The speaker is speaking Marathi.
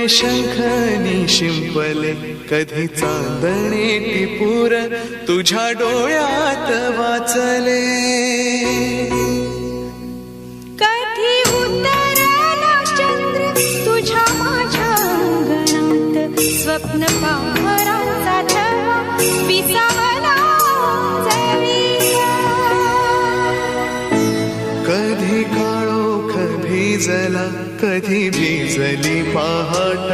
डोळे शंखनी शिंपले, कधी चांदणे टिपूर तुझ्या डोळ्यात वाचले. कधी उतरला चंद्र तुझ्या माझ्या अंगणात, स्वप्न पाहराचा थवा विसावला जळीला. कधी काळोख भिजला, कधी भिजली पहाट,